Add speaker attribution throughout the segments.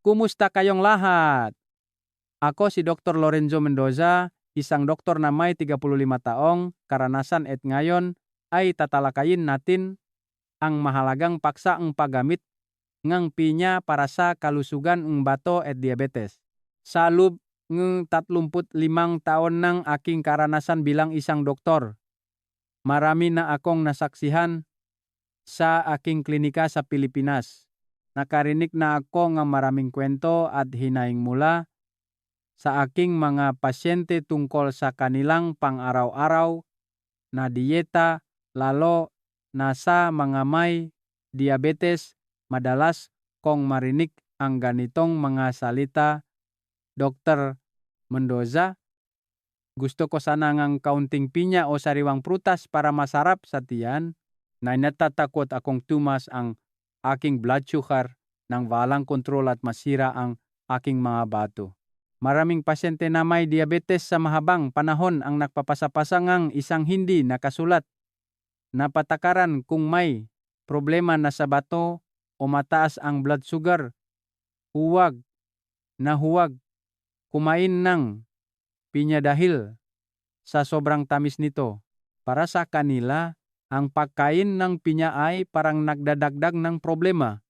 Speaker 1: Kumusta kayong lahat? Ako si Dr. Lorenzo Mendoza, isang doktor na may 35 taong karanasan at ngayon ay tatalakayin natin ang mahalagang paksa ang paggamit ng pinya para sa kalusugan ng bato at diabetes. Sa loob ng 35 taon ng aking karanasan bilang isang doktor, marami na akong nasaksihan sa aking klinika sa Pilipinas. Nakarinig na ako ng maraming kwento at hinaing mula sa aking mga pasyente tungkol sa kanilang pang-araw-araw na dieta, lalo na sa mga may diabetes. Madalas kong marinig ang ganitong mga salita, Dr. Mendoza, gusto ko sana ng kaunting pinya o sariwang prutas para masarap sa tiyan, na natatakot akong tumas ang aking blood sugar nang walang kontrol at masira ang aking mga bato. Maraming pasyente na may diabetes sa mahabang panahon ang nagpapasa-pasa ng isang hindi nakasulat na patakaran kung may problema na sa bato o mataas ang blood sugar. Huwag kumain ng pinya dahil sa sobrang tamis nito. Para sa kanila, ang pagkain ng pinya ay parang nagdadagdag ng problema.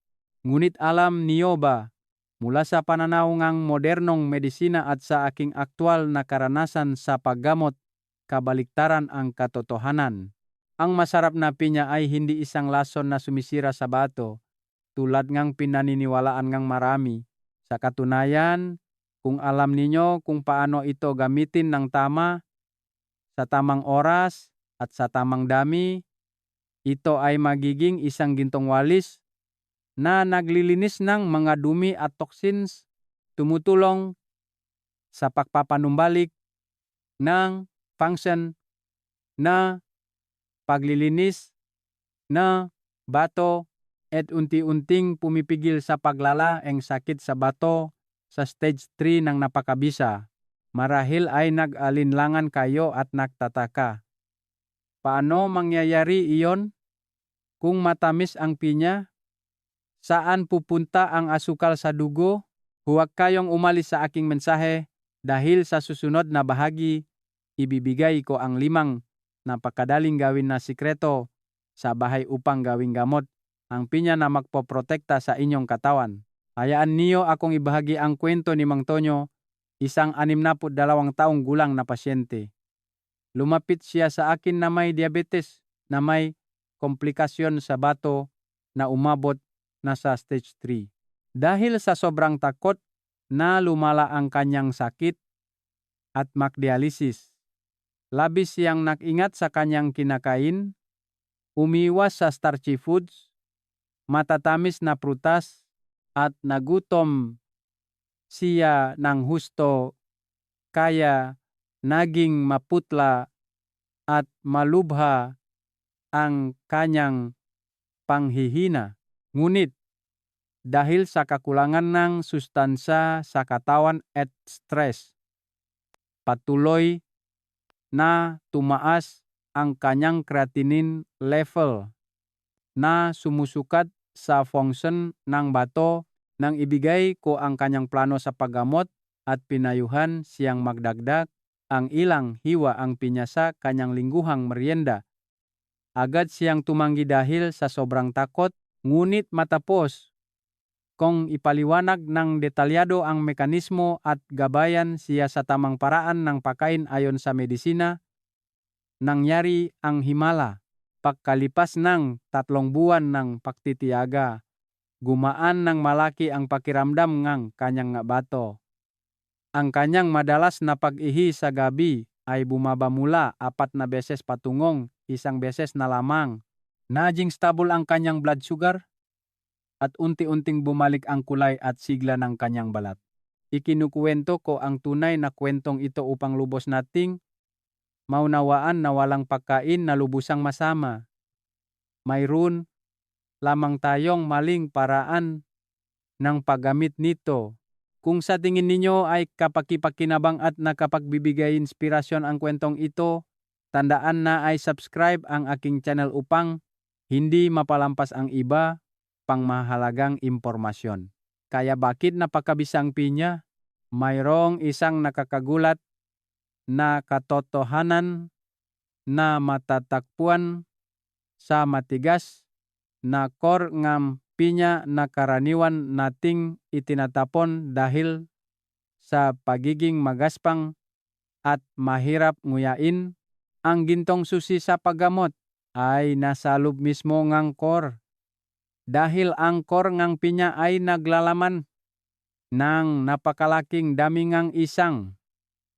Speaker 1: Ngunit alam niyo ba, mula sa pananaw ng modernong medisina at sa aking aktwal na karanasan sa paggamot, kabaliktaran ang katotohanan. Ang masarap na pinya ay hindi isang lason na sumisira sa bato, tulad ng pinaniniwalaan ng marami. Sa katunayan, kung alam ninyo kung paano ito gamitin ng tama, sa tamang oras at sa tamang dami, ito ay magiging isang gintong walis na naglilinis ng mga dumi at toxins, tumutulong sa pagpapanumbalik ng function na paglilinis na bato at unti-unting pumipigil sa paglala ang sakit sa bato sa stage 3 ng napakabisa. Marahil ay nag-alinlangan kayo at nagtataka. Paano mangyayari iyon? Kung matamis ang pinya, saan pupunta ang asukal sa dugo? Huwag kayong umalis sa aking mensahe dahil sa susunod na bahagi, ibibigay ko ang 5 napakadaling gawin na sikreto sa bahay upang gawing gamot ang pinya na magpoprotekta sa inyong katawan. Hayaan niyo akong ibahagi ang kwento ni Mang Tonyo, isang 62 taong gulang na pasyente. Lumapit siya sa akin na may diabetes na may komplikasyon sa bato na umabot na sa stage 3. Dahil sa sobrang takot na lumala ang kanyang sakit at magdialysis, labis siyang nag-ingat sa kanyang kinakain, umiwas sa starchy foods, matatamis na prutas, at nagutom siya ng husto, kaya naging maputla at malubha ang kanyang panghihina. Ngunit dahil sa kakulangan ng sustansya sa katawan at stress, patuloy na tumaas ang kanyang creatinine level na sumusukat sa function ng bato. Nang ibigay ko ang kanyang plano sa paggamot at pinayuhan siyang magdagdag ang ilang hiwa ang pinya sa kanyang lingguhang merienda. Agad siyang tumanggi dahil sa sobrang takot, ngunit matapos kung ipaliwanag ng detalyado ang mekanismo at gabayan siya sa tamang paraan ng pagkain ayon sa medisina, nangyari ang himala. Pagkalipas ng 3 buwan ng pagtitiyaga, gumaan ng malaki ang pakiramdam ng kanyang bato. Ang kanyang madalas na pag-ihi sa gabi ay bumaba mula 4 na beses patungong 1 beses na lamang. Naging stable ang kanyang blood sugar at unti-unting bumalik ang kulay at sigla ng kanyang balat. Ikinukuwento ko ang tunay na kwentong ito upang lubos nating maunawaan na walang pagkain na lubusang masama. Mayroon lamang tayong maling paraan ng paggamit nito. Kung sa tingin ninyo ay kapaki-pakinabang at nakapagbibigay inspirasyon ang kwentong ito, tandaan na ay subscribe ang aking channel upang hindi mapalampas ang iba pang mahalagang impormasyon. Kaya bakit napakabisang pinya? Mayroong isang nakakagulat na katotohanan na matatagpuan sa matigas na core ng pinya na karaniwan nating itinatapon dahil sa pagiging magaspang at mahirap nguyain. Ang gintong susi sa paggamot ay nasa loob mismo ngang core. Dahil ang core ngang pinya ay naglalaman ng napakalaking dami ngang isang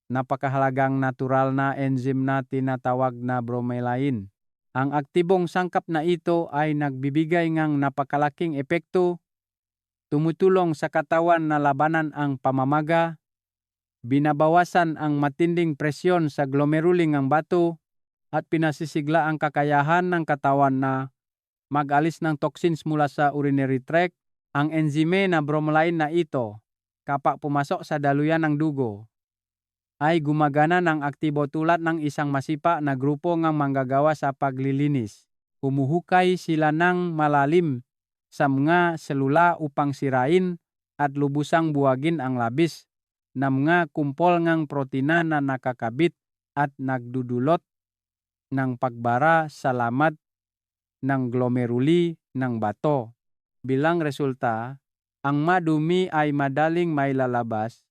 Speaker 1: napakahalagang natural na enzyme na tinatawag na bromelain. Ang aktibong sangkap na ito ay nagbibigay ng napakalaking epekto, tumutulong sa katawan na labanan ang pamamaga, binabawasan ang matinding presyon sa glomeruli ng bato, at pinasisigla ang kakayahan ng katawan na mag-alis ng toxins mula sa urinary tract. Ang enzyme na bromelain na ito, kapag pumasok sa daluyan ng dugo, ay gumagana ng aktibo tulad ng isang masipa na grupo ng manggagawa sa paglilinis. Humuhukay sila ng malalim sa mga selula upang sirain at lubusang buwagin ang labis na mga kumpol ng protina na nakakabit at nagdudulot ng pagbara sa lamat ng glomeruli ng bato. Bilang resulta, ang madumi ay madaling mailalabas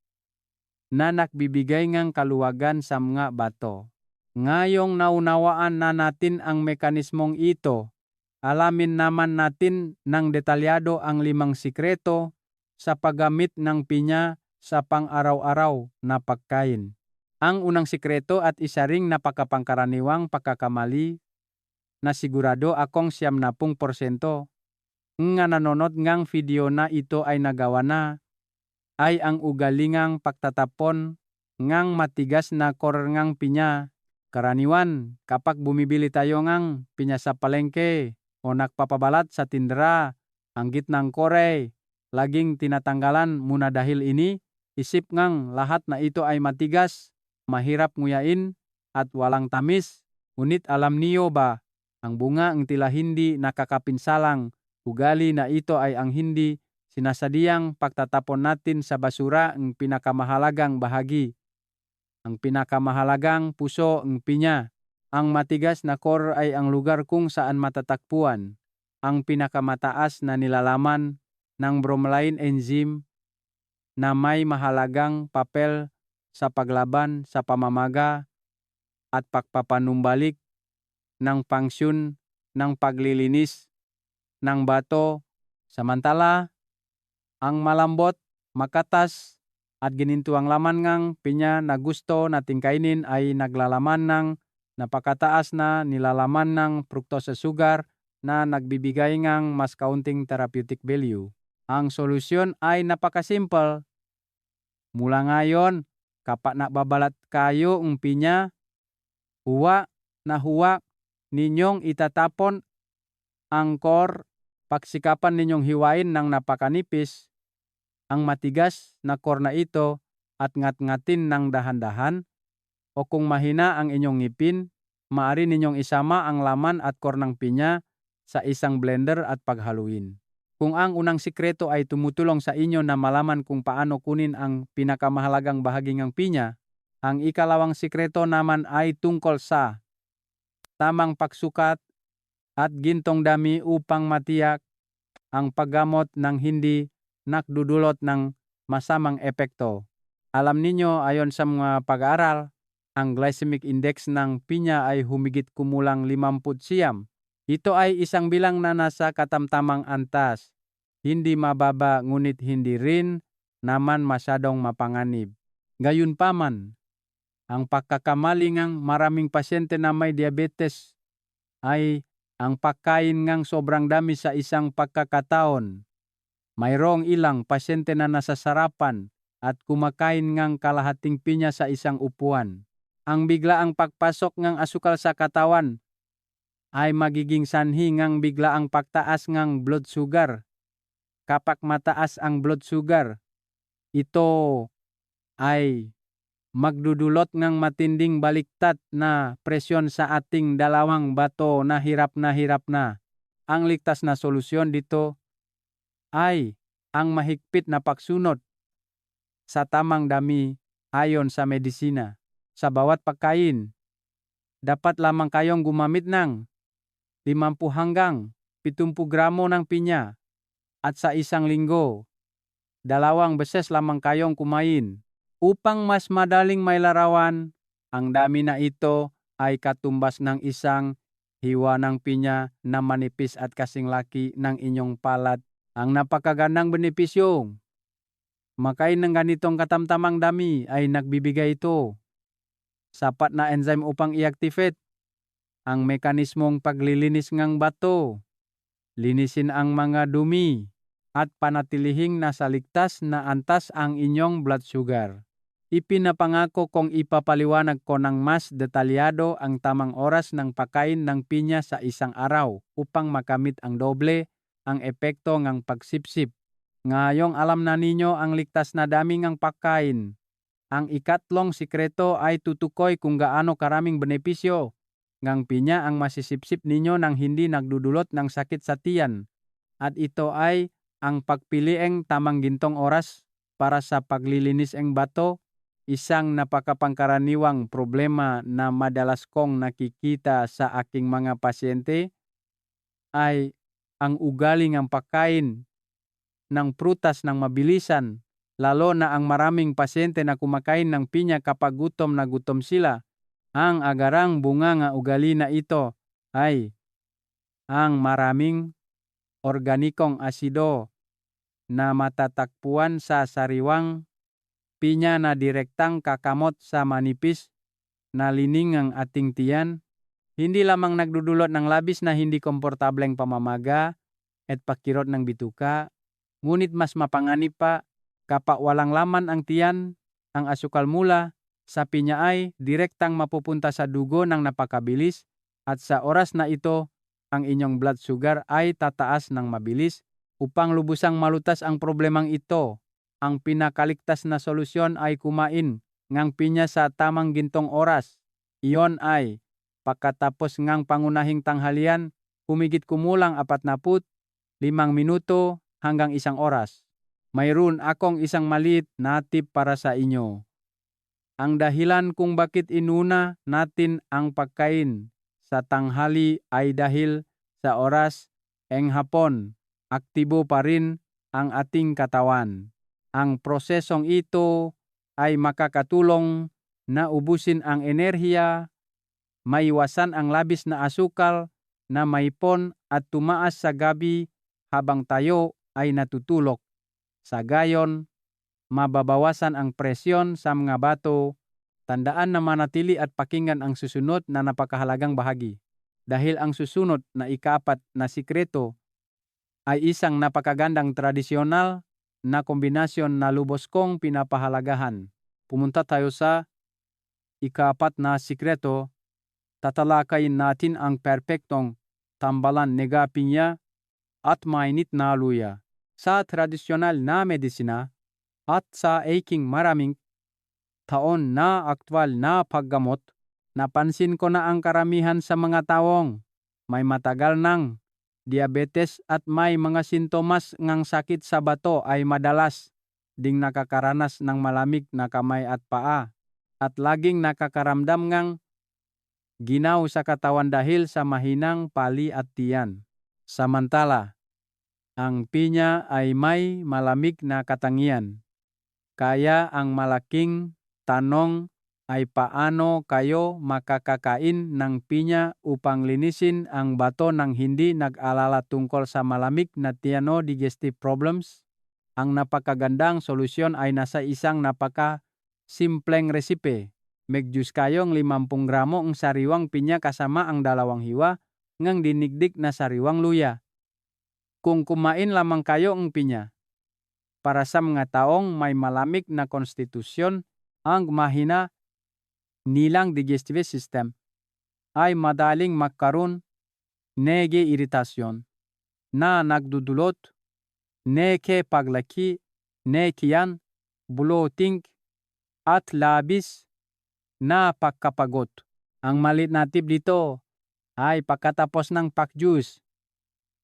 Speaker 1: na nagbibigay ng kaluwagan sa mga bato. Ngayong naunawaan na natin ang mekanismong ito, alamin naman natin ng detalyado ang 5 sikreto sa paggamit ng pinya sa pang-araw-araw na pagkain. Ang unang sikreto at isa ring napakapangkaraniwang pagkakamali na sigurado akong 70% nga nanonood ngang video na ito ay nagawa na, ay ang ugalingang pagtatapon ngang matigas na core ngang pinya. Karaniwan, kapag bumibili tayo ngang pinya sa palengke o nagpapabalat sa tindera, ang gitnang core, laging tinatanggalan muna dahil ini, isip ngang lahat na ito ay matigas, mahirap nguyain, at walang tamis. Ngunit alam niyo ba, ang bunga ang tila hindi nakakapinsalang, ugali na ito ay ang hindi sinasadyang pagtatapon natin sa basura ang pinakamahalagang bahagi. Ang pinakamahalagang puso ng pinya. Ang matigas na core ay ang lugar kung saan matatagpuan ang pinakamataas na nilalaman ng bromelain enzyme na may mahalagang papel sa paglaban sa pamamaga at pagpapanumbalik ng pangsyon ng paglilinis ng bato. Samantala, ang malambot, makatas, at ginintuang laman ngang pinya na gusto nating kainin ay naglalaman ng napakataas na nilalaman ng fructose sugar na nagbibigay ngang mas kaunting therapeutic value. Ang solusyon ay napakasimple. Mula ngayon, kapag nababalat kayo ng pinya, huwa ninyong itatapon ang core. Pagsikapan ninyong hiwain ng napakanipis ang matigas na core na ito at ngat-ngatin ng dahan-dahan, o kung mahina ang inyong ngipin, maaari ninyong isama ang laman at core ng pinya sa isang blender at paghaluin. Kung ang unang sikreto ay tumutulong sa inyo na malaman kung paano kunin ang pinakamahalagang bahagi ng pinya, ang ikalawang sikreto naman ay tungkol sa tamang pagsukat at gintong dami upang matiyak ang paggamot ng hindi nakdudulot ng masamang epekto. Alam ninyo, ayon sa mga pag-aaral, ang glycemic index ng pinya ay humigit kumulang 50. Ito ay isang bilang na nasa katamtamang antas. Hindi mababa ngunit hindi rin naman masyadong mapanganib. Gayunpaman, ang pagkakamali ng maraming pasyente na may diabetes ay ang pagkain ngang sobrang dami sa isang pagkakataon. Mayroong ilang pasyente na nasasarapan at kumakain ngang kalahating pinya sa isang upuan. Ang biglaang pagpasok ngang asukal sa katawan ay magiging sanhi ngang biglaang pagtaas ngang blood sugar. Kapag mataas ang blood sugar, ito ay magdudulot ng matinding baliktad na presyon sa ating dalawang bato na hirap na. Ang ligtas na solusyon dito ay ang mahigpit na pagsunod sa tamang dami ayon sa medisina. Sa bawat pagkain, dapat lamang kayong gumamit ng 50 hanggang 70 gramo ng pinya at sa isang linggo, 2 beses lamang kayong kumain. Upang mas madaling mailarawan, ang dami na ito ay katumbas ng isang hiwa ng pinya na manipis at kasing laki ng inyong palad. Ang napakagandang benepisyo makain ng ganitong katamtamang dami ay nagbibigay ito sapat na enzyme upang i-activate ang mekanismong paglilinis ng bato, linisin ang mga dumi, at panatilihing nasa ligtas na antas ang inyong blood sugar. Ipinapangako kong ipapaliwanag ko ng mas detalyado ang tamang oras ng pagkain ng pinya sa isang araw upang makamit ang doble ang epekto ng pagsipsip. Ngayong alam na ninyo ang ligtas na dami ng pagkain, ang ikatlong sikreto ay tutukoy kung gaano karaming benepisyo ng pinya ang masisipsip ninyo nang hindi nagdudulot ng sakit sa tiyan. At ito ay ang pagpiliing tamang gintong oras para sa paglilinis ng bato, isang napakapangkaraniwang problema na madalas kong nakikita sa aking mga pasyente ay ang ugali ng pagkain ng prutas ng mabilisan, lalo na ang maraming pasyente na kumakain ng pinya kapag gutom na gutom sila. Ang agarang bunga nga ugali na ito ay ang maraming organikong asido na matatagpuan sa sariwang pinya na direktang kakamot sa manipis na lining ng ating tiyan. Hindi lamang nagdudulot ng labis na hindi komportableng pamamaga at pakirot ng bituka, ngunit mas mapanganib pa kapag walang laman ang tiyan. Ang asukal mula sa pinya ay direktang mapupunta sa dugo ng napakabilis at sa oras na ito, ang inyong blood sugar ay tataas ng mabilis. Upang lubusang malutas ang problemang ito, ang pinakaligtas na solusyon ay kumain ng pinya sa tamang gintong oras. Iyon ay pagkatapos ng pangunahing tanghalian, humigit kumulang 45 minuto hanggang 1 oras. Mayroon akong isang maliit na tip para sa inyo. Ang dahilan kung bakit inuna natin ang pagkain sa tanghali ay dahil sa oras ng hapon, aktibo pa rin ang ating katawan. Ang prosesong ito ay makakatulong na ubusin ang enerhiya, maiwasan ang labis na asukal na maipon at tumaas sa gabi habang tayo ay natutulog. Sa gayon, mababawasan ang presyon sa mga bato. Tandaan na manatili at pakinggan ang susunod na napakahalagang bahagi. Dahil ang susunod na ika-4 na sikreto ay isang napakagandang tradisyonal na kombinasyon na lubos kong pinapahalagahan. Pumunta tayo sa ika-4 na sikreto. Tatalakayin natin ang perpektong tambalan ng pinya at mainit na luya. Sa tradisyonal na medisina at sa aking maraming taon na aktwal na paggamot, napansin ko na ang karamihan sa mga taong may matagal ng diabetes at may mga sintomas ng sakit sa bato ay madalas ding nakakaranas ng malamig na kamay at paa at laging nakakaramdam ng ginaw sa katawan dahil sa mahinang pali at tiyan. Samantala, ang pinya ay may malamig na katangian. Kaya ang malaking tanong ay paano kayo makakakain ng pinya upang linisin ang bato nang hindi nag-alala tungkol sa malamig na tiyan o digestive problems? Ang napakagandang solusyon ay nasa isang napaka-simpleng resipe. Mag-juice kayong 50 gramo ng sariwang pinya kasama ang 2 hiwa ng dinigdig na sariwang luya. Kung kumain lamang kayo ng pinya, para sa mga taong may malamig na konstitusyon, ang mahina nilang digestive system ay madaling magkaroon ng iritasyon na nagdudulot ng paglaki ng tiyan, bloating at labis na pagkapagod. Ang maliit na tip dito ay pagkatapos ng pag-juice,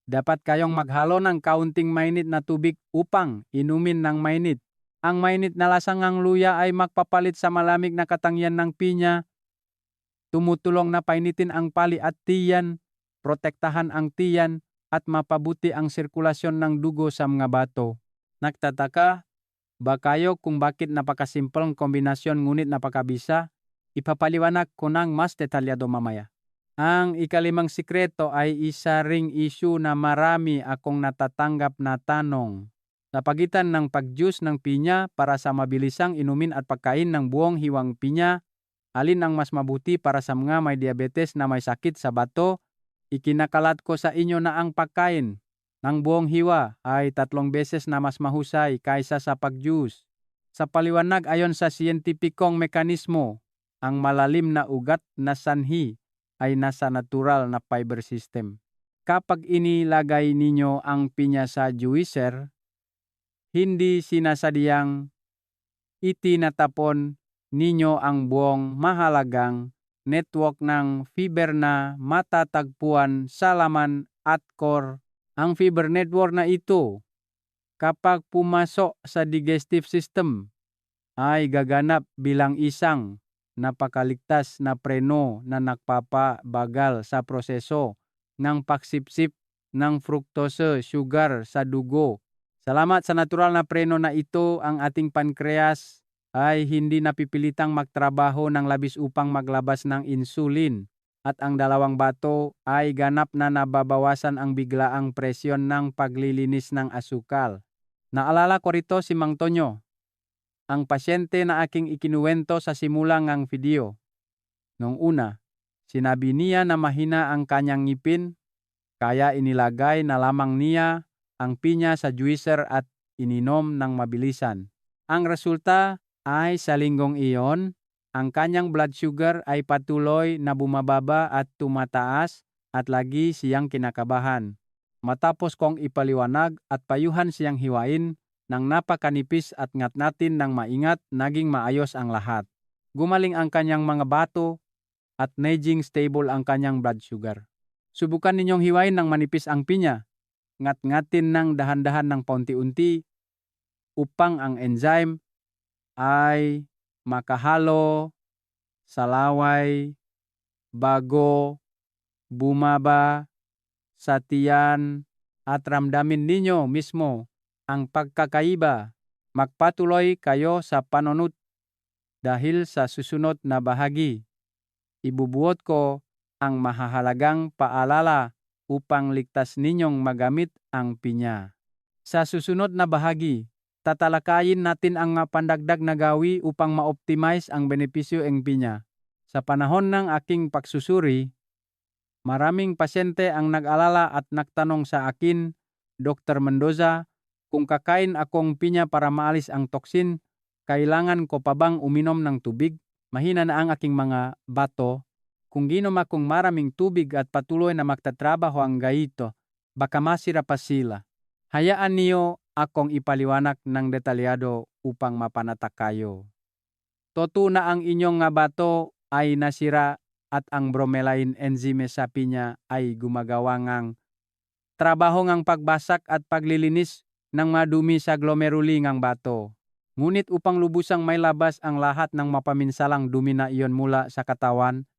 Speaker 1: Dapat kayong maghalo ng kaunting mainit na tubig upang inumin ng mainit. Ang mainit na lasangang luya ay magpapalit sa malamig na katangian ng pinya. Tumutulong na painitin ang pali at tiyan, protektahan ang tiyan, at mapabuti ang sirkulasyon ng dugo sa mga bato. Nagtataka ba kayo kung bakit napakasimpleng kombinasyon ngunit napakabisa? Ipapaliwanag ko ng mas detalyado mamaya. Ang ikalimang sikreto ay isa ring issue na marami akong natatanggap na tanong. Sa pagitan ng pag-juice ng pinya para sa mabilisang inumin at pagkain ng buong hiwang pinya, alin ang mas mabuti para sa mga may diabetes na may sakit sa bato? Ikinakalat ko sa inyo na ang pagkain ng buong hiwa ay 3 beses na mas mahusay kaysa sa pag-juice. Sa paliwanag ayon sa siyentipikong mekanismo, ang malalim na ugat na sanhi ay nasa natural na fiber system. Kapag inilagay ninyo ang pinya sa juicer, hindi sinasadyang itinatapon ninyo ang buong mahalagang network ng fiber na matatagpuan sa laman at core. Ang fiber network na ito, kapag pumasok sa digestive system, ay gaganap bilang isang napakaligtas na preno na nagpapabagal sa proseso ng pagsipsip ng fructose sugar sa dugo. Salamat sa natural na preno na ito, ang ating pankreas ay hindi napipilitang magtrabaho ng labis upang maglabas ng insulin at ang dalawang bato ay ganap na nababawasan ang biglaang presyon ng paglilinis ng asukal. Naalala ko rito si Mang Tonyo, ang pasyente na aking ikinuwento sa simula ng video. Noong una, sinabi niya na mahina ang kanyang ngipin, kaya inilagay na lamang niya ang pinya sa juicer at ininom ng mabilisan. Ang resulta ay sa linggong iyon, ang kanyang blood sugar ay patuloy na bumababa at tumataas at lagi siyang kinakabahan. Matapos kong ipaliwanag at payuhan siyang hiwain ng napakanipis at ngatnatin ng maingat, naging maayos ang lahat. Gumaling ang kanyang mga bato at naging stable ang kanyang blood sugar. Subukan ninyong hiwain ng manipis ang pinya. Ngat-ngatin ng dahan-dahan ng paunti-unti upang ang enzyme ay makahalo sa laway bago bumaba sa tiyan at ramdamin ninyo mismo ang pagkakaiba. Magpatuloy kayo sa panunod dahil sa susunod na bahagi, ibubuot ko ang mahahalagang paalala upang ligtas ninyong magamit ang pinya. Sa susunod na bahagi, tatalakayin natin ang pandagdag na gawi upang ma-optimize ang benepisyo ng pinya. Sa panahon ng aking pagsusuri, maraming pasyente ang nag-alala at nagtanong sa akin, Dr. Mendoza, kung kakain akong pinya para maalis ang toksin, kailangan ko pa bang uminom ng tubig? Mahina na ang aking mga bato. Kung ginom akong maraming tubig at patuloy na magtatrabaho ang gayito, baka masira pa sila. Hayaan niyo akong ipaliwanag ng detalyado upang mapanatak kayo. Totoo na ang inyong nga bato ay nasira at ang bromelain enzyme sa pinya ay gumagawa ngang trabaho ngang pagbasak at paglilinis ng madumi sa glomeruli ngang bato. Ngunit upang lubusang may labas ang lahat ng mapaminsalang dumi na iyon mula sa katawan,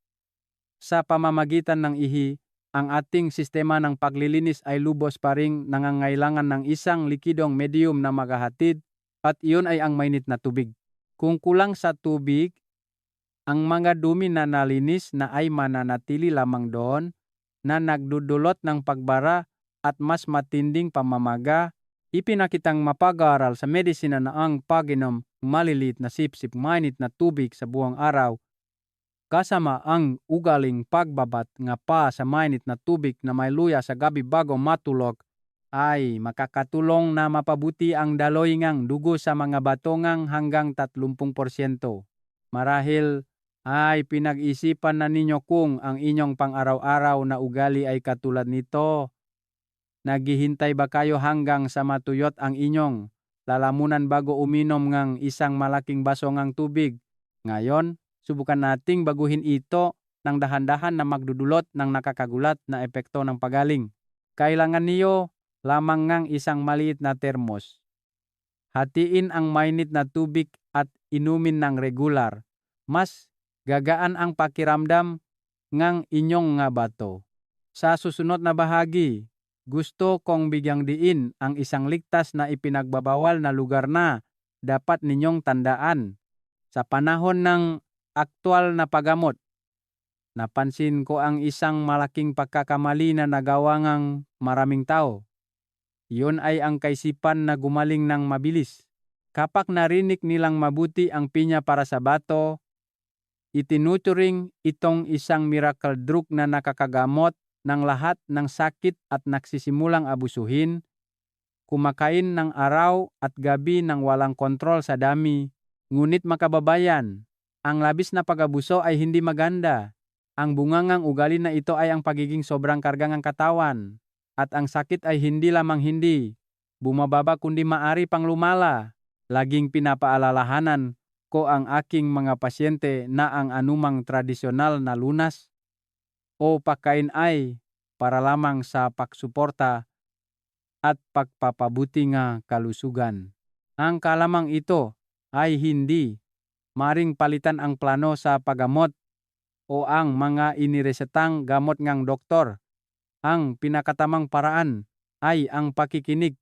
Speaker 1: sa pamamagitan ng ihi, ang ating sistema ng paglilinis ay lubos pa ring nangangailangan ng isang likidong medium na maghahatid at iyon ay ang mainit na tubig. Kung kulang sa tubig, ang mga dumi na nalinis na ay mananatili lamang doon na nagdudulot ng pagbara at mas matinding pamamaga. Ipinakitang mapag-aaral sa medisina na ang pag-inom maliliit na sip-sip mainit na tubig sa buong araw kasama ang ugaling pagbabat nga pa sa mainit na tubig na may luya sa gabi bago matulog ay makakatulong na mapabuti ang daloy ngang dugo sa mga batongang hanggang 30%. Marahil ay pinag-isipan na ninyo kung ang inyong pang-araw-araw na ugali ay katulad nito. Naghihintay ba kayo hanggang sa matuyot ang inyong lalamunan bago uminom ng isang malaking baso ng tubig? Ngayon, subukan nating baguhin ito ng dahan-dahan na magdudulot ng nakakagulat na epekto ng pagaling. kailangan niyo lamang ngang isang maliit na termos. Hatiin ang mainit na tubig at inumin ng regular. Mas gagaan ang pakiramdam ngang inyong nga bato. Sa susunod na bahagi, gusto kong bigyang diin ang isang ligtas na ipinagbabawal na lugar na dapat ninyong tandaan. Sa panahon ng aktwal na paggamot, napansin ko ang isang malaking pagkakamali na nagawa ngang maraming tao. Iyon ay ang kaisipan na gumaling ng mabilis. Kapag narinig nilang mabuti ang pinya para sa bato, itinuturing itong isang miracle drug na nakakagamot ng lahat ng sakit at nagsisimulang abusuhin, kumakain ng araw at gabi ng walang kontrol sa dami. Ngunit makababayan, ang labis na pag-abuso ay hindi maganda. Ang bungangang ugali na ito ay ang pagiging sobrang karga ng katawan. At ang sakit ay hindi lamang hindi bumababa kundi maari pang lumala. Laging pinapaalalahanan ko ang aking mga pasyente na ang anumang tradisyonal na lunas o pagkain ay para lamang sa pagsuporta at pagpapabuti nga kalusugan. Ang kalamang ito ay hindi maring palitan ang plano sa paggamot o ang mga iniresetang gamot ngang doktor. Ang pinakatamang paraan ay ang pakikinig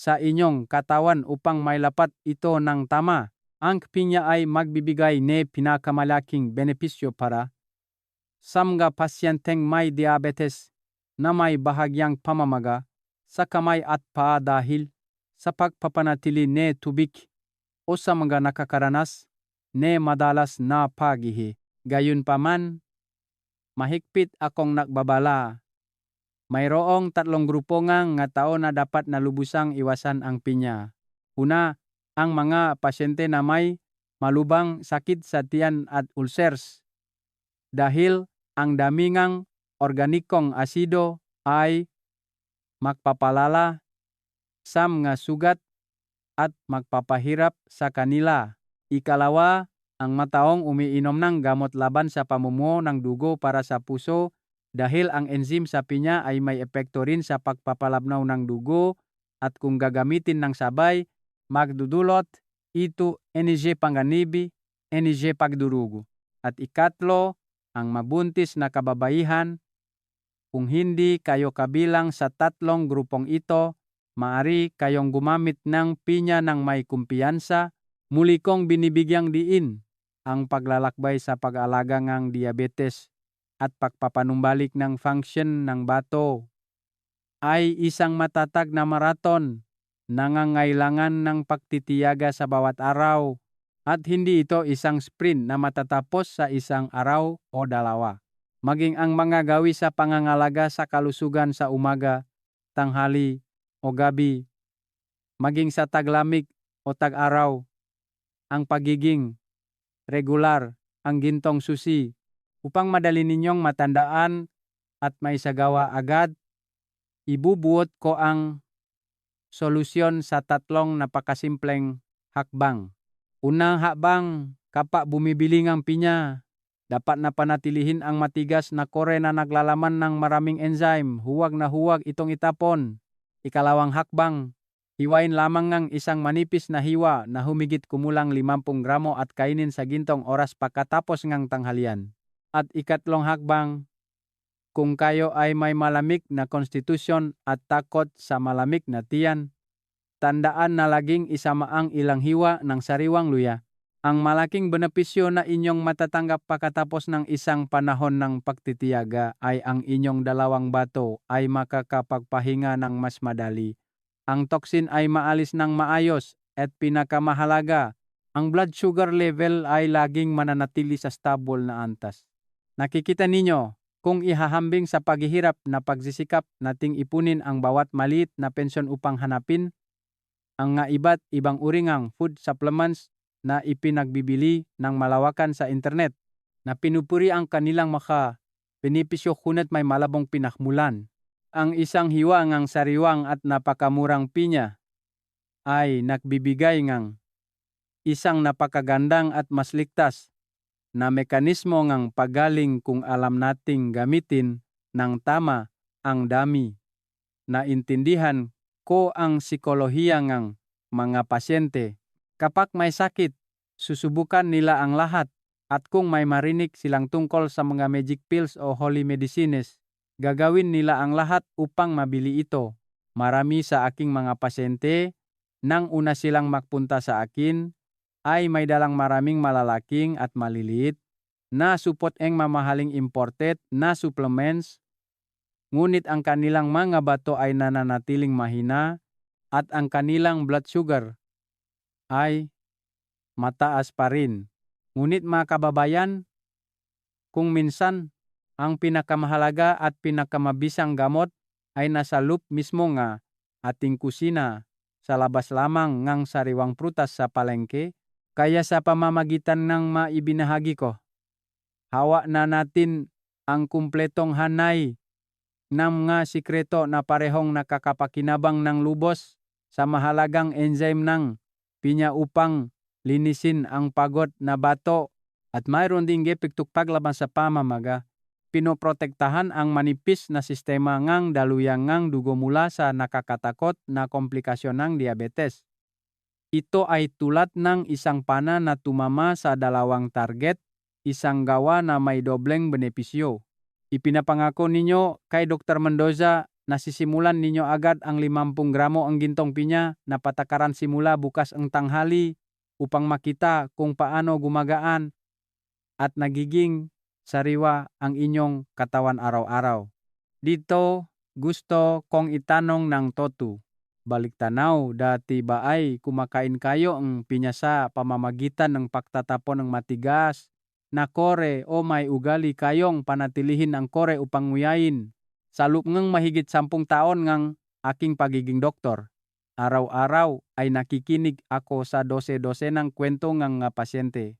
Speaker 1: sa inyong katawan upang mailapat ito ng tama. Ang pinya ay magbibigay ng pinakamalaking benepisyo para sa mga pasyenteng may diabetes na may bahagyang pamamaga sa kamay at paa dahil sa pagpapanatili ng tubig o sa mga nakakaranas ng madalas na pagihi. Gayunpaman, mahigpit akong nagbabala. Mayroong 3 grupo nga tao na dapat nalubusang iwasan ang pinya. Una, ang mga pasyente na may malubhang sakit sa tiyan at ulcers. Dahil ang dami ngang organikong asido ay magpapalala sa mga sugat at magpapahirap sa kanila. Ikalawa, ang mataong umiinom ng gamot laban sa pamumuo ng dugo para sa puso dahil ang enzim sa pinya ay may epekto rin sa pagpapalabnaw ng dugo at kung gagamitin ng sabay, magdudulot ito energy panganibi, energy pagdurugo. At ikatlo, ang mabuntis na kababaihan, kung hindi kayo kabilang sa 3 grupong ito, maari kayong gumamit ng pinya ng may kumpiyansa. Muli kong binibigyang diin ang paglalakbay sa pag-alaga ng diabetes at pagpapanumbalik ng function ng bato ay isang matatag na maraton. Nangangailangan ng pagtitiyaga sa bawat araw at hindi ito isang sprint na matatapos sa isang araw o 2. Maging ang mga gawi sa pangangalaga sa kalusugan sa umaga, tanghali o gabi, maging sa taglamig o tag-araw, ang pagiging regular, ang gintong susi upang madali ninyong matandaan at maisagawa agad. Ibubuot ko ang solusyon sa 3 napakasimpleng hakbang. Unang hakbang, kapag bumibili ng pinya, dapat na panatilihin ang matigas na kore na naglalaman ng maraming enzyme. Huwag na huwag itong itapon. Ikalawang hakbang, hiwain lamang ng isang manipis na hiwa na humigit kumulang 50 gramo at kainin sa gintong oras pagkatapos ng tanghalian. At ikatlong hakbang, kung kayo ay may malamig na konstitusyon at takot sa malamig na tiyan, tandaan na laging isama ang ilang hiwa ng sariwang luya. Ang malaking benepisyo na inyong matatanggap pagkatapos ng isang panahon ng pagtitiyaga ay ang inyong 2 bato ay makakapagpahinga ng mas madali. Ang toxin ay maalis ng maayos at pinakamahalaga, ang blood sugar level ay laging mananatili sa stable na antas. Nakikita ninyo, kung ihahambing sa paghihirap na pagsisikap nating ipunin ang bawat maliit na pensyon upang hanapin ang nga iba't ibang uri ngang food supplements na ipinagbibili ng malawakan sa internet na pinupuri ang kanilang benepisyo kunat may malabong pinakmulan. Ang isang hiwa ngang sariwang at napakamurang pinya ay nagbibigay ngang isang napakagandang at mas ligtas na mekanismo ngang pagaling kung alam nating gamitin ng tama ang dami naintindihan ko ang psikolohiya ng mga pasyente. Kapag may sakit, susubukan nila ang lahat. At kung may marinig silang tungkol sa mga magic pills o holy medicines, gagawin nila ang lahat upang mabili ito. Marami sa aking mga pasyente, nang una silang magpunta sa akin, ay may dalang maraming malalaking at maliliit na supot ang mamahaling imported na supplements, ngunit ang kanilang mga bato ay nananatiling mahina at ang kanilang blood sugar ay mataas pa rin. Ngunit mga kababayan, kung minsan ang pinakamahalaga at pinakamabisang gamot ay nasa loob mismo nga ating kusina sa labas lamang ng sariwang prutas sa palengke, kaya sa pamamagitan ng maibinahagi ko, hawa na natin ang kumpletong hanay ng mga sikreto na parehong nakakapakinabang ng lubos sa mahalagang enzyme ng pinya upang linisin ang pagod na bato at mayroon ding epekto paglaban sa pamamaga. Pinoprotektahan ang manipis na sistema ng daluyang ng dugo mula sa nakakatakot na komplikasyon ng diabetes. Ito ay tulad ng isang pana na tumama sa dalawang target, isang gawa na may dobleng benepisyo. Ipinapangako ninyo kay Dr. Mendoza na sisimulan ninyo agad ang 50 gramo ang gintong pinya na patakaran simula bukas ang tanghali upang makita kung paano gumagaan at nagiging sariwa ang inyong katawan araw-araw. Dito, gusto kong itanong ng Totu. Baliktanaw, dati ba ay kumakain kayo ang pinya sa pamamagitan ng pagtatapon ng matigas na kore o may ugali kayong panatilihin ang kore upang nguyain? Sa loob ng mahigit 10 taon ng aking pagiging doktor, araw-araw ay nakikinig ako sa dose-dose ng kwento ng pasyente.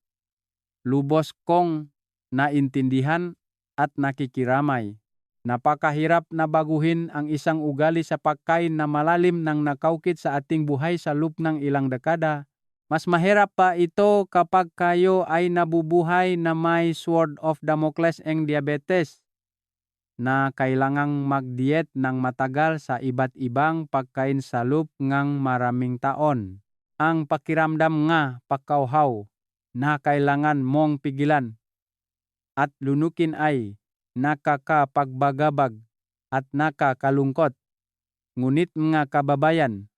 Speaker 1: Lubos kong naintindihan at nakikiramay. Napakahirap na baguhin ang isang ugali sa pagkain na malalim nang nakaukit sa ating buhay sa loob ng ilang dekada. Mas mahirap pa ito kapag kayo ay nabubuhay na may sword of Damocles ang diabetes na kailangang mag-diet ng matagal sa iba't ibang pagkain sa loob ng maraming taon. Ang pakiramdam nga pakauhaw na kailangan mong pigilan at lunukin ay nakakapagbagabag at nakakalungkot. Ngunit mga kababayan,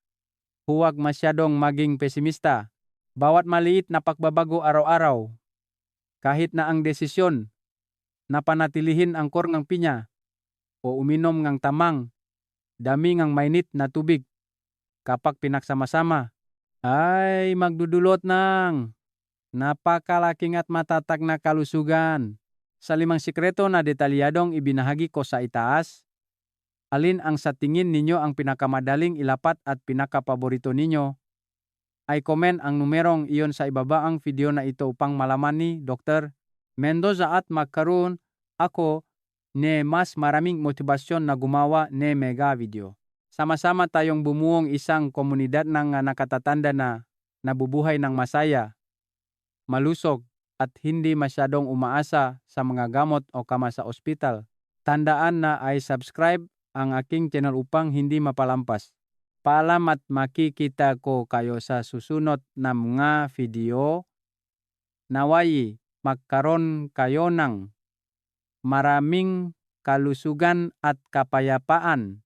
Speaker 1: huwag masyadong maging pesimista. Bawat maliit na pagbabago araw-araw, kahit na ang desisyon na panatilihin ang core ng pinya o uminom ng tamang, dami ng mainit na tubig kapag pinagsama-sama, ay magdudulot ng napakalaking at matatag na kalusugan. Sa 5 sikreto na detalyadong ibinahagi ko sa itaas, alin ang sa tingin ninyo ang pinakamadaling ilapat at pinakapaborito ninyo? Ay comment ang numerong iyon sa ibaba ang video na ito upang malaman ni Dr. Mendoza at magkaroon ako ne mas maraming motibasyon na gumawa ne mega video. Sama-sama tayong bumuong isang komunidad ng nakatatanda na nabubuhay ng masaya, malusog, at hindi masyadong umaasa sa mga gamot o kama sa ospital. Tandaan na ay subscribe ang aking channel upang hindi mapalampas. Paalam at makikita ko kayo sa susunod na mga video. Naway magkaroon kayo ng maraming kalusugan at kapayapaan.